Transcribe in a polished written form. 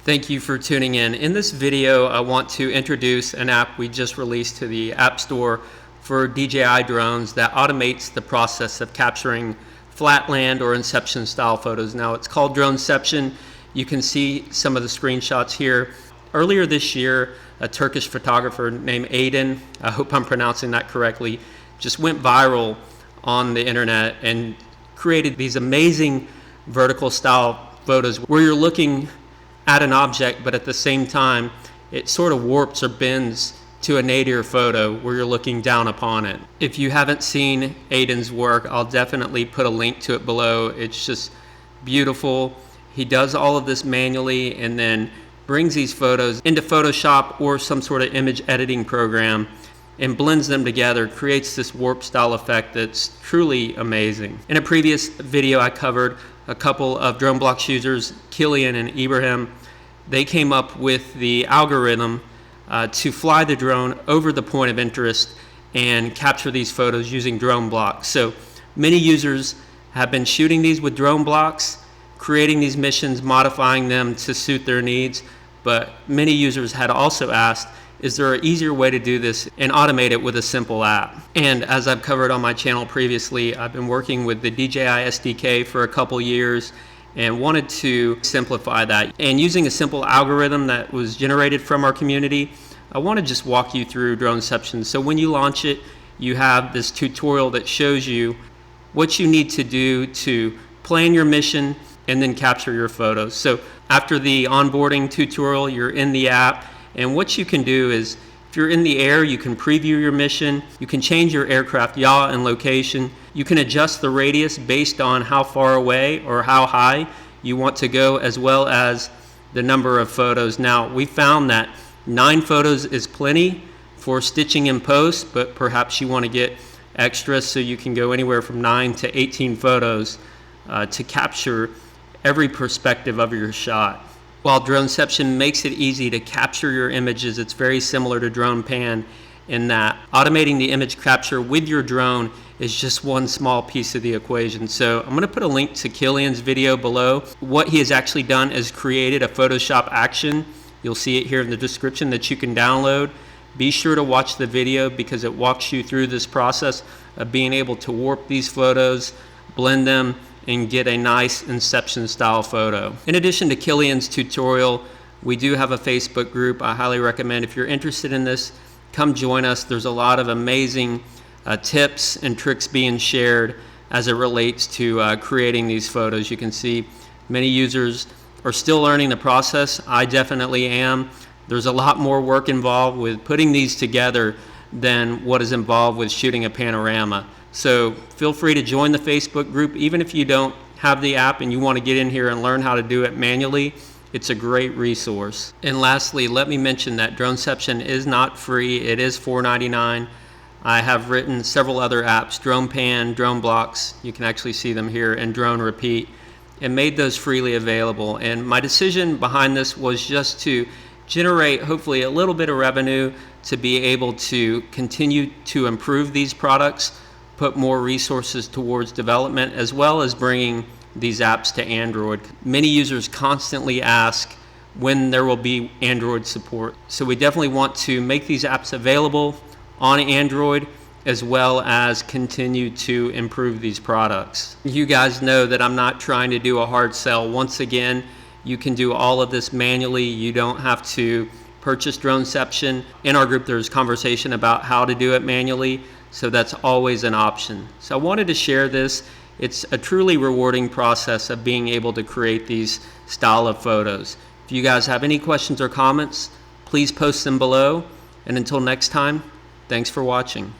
Thank you for tuning in. In this video, I want to introduce an app we just released to the App Store for DJI drones that automates the process of capturing Flatland or Inception style photos. Now, it's called Droneception. You can see some of the screenshots here. Earlier this year, a Turkish photographer named Aydin, I hope I'm pronouncing that correctly, just went viral on the internet and created these amazing vertical style photos where you're looking at an object, but at the same time, it sort of warps or bends to a nadir photo where you're looking down upon it. If you haven't seen Aydin's work, I'll definitely put a link to it below. It's just beautiful. He does all of this manually and then brings these photos into Photoshop or some sort of image editing program and blends them together, creates this warp style effect that's truly amazing. In a previous video, I covered a couple of Droneblocks users, Kilian and Ibrahim. They came up with the algorithm to fly the drone over the point of interest and capture these photos using Droneblocks. So many users have been shooting these with Droneblocks, creating these missions, modifying them to suit their needs, but many users had also asked, is there an easier way to do this and automate it with a simple app? And as I've covered on my channel previously, I've been working with the DJI SDK for a couple years and wanted to simplify that. And using a simple algorithm that was generated from our community, I want to just walk you through Droneception. So when you launch it, you have this tutorial that shows you what you need to do to plan your mission and then capture your photos. So after the onboarding tutorial, you're in the app. And what you can do is, if you're in the air, you can preview your mission, you can change your aircraft yaw and location, you can adjust the radius based on how far away or how high you want to go, as well as the number of photos. Now, we found that 9 photos is plenty for stitching in post, but perhaps you want to get extra, so you can go anywhere from 9 to 18 photos to capture every perspective of your shot. While Droneception makes it easy to capture your images, it's very similar to DronePan in that automating the image capture with your drone is just one small piece of the equation. So I'm going to put a link to Kilian's video below. What he has actually done is created a Photoshop action. You'll see it here in the description that you can download. Be sure to watch the video because it walks you through this process of being able to warp these photos, blend them, and get a nice Inception style photo. In addition to Kilian's tutorial, we do have a Facebook group. I highly recommend, if you're interested in this, come join us. There's a lot of amazing tips and tricks being shared as it relates to creating these photos. You can see many users are still learning the process. I definitely am. There's a lot more work involved with putting these together than what is involved with shooting a panorama. So feel free to join the Facebook group. Even if you don't have the app and you want to get in here and learn how to do it manually, it's a great resource. And lastly, let me mention that Droneception is not free. It is $4.99. I have written several other apps, DronePan, Droneblocks, you can actually see them here, and Drone Repeat, and made those freely available. And my decision behind this was just to generate hopefully a little bit of revenue to be able to continue to improve these products, put more resources towards development, as well as bringing these apps to Android. Many users constantly ask when there will be Android support. So we definitely want to make these apps available on Android, as well as continue to improve these products. You guys know that I'm not trying to do a hard sell. Once again, you can do all of this manually. You don't have to purchase Droneception. In our group, there's conversation about how to do it manually. So that's always an option. So I wanted to share this. It's a truly rewarding process of being able to create these style of photos. If you guys have any questions or comments, please post them below. And until next time, thanks for watching.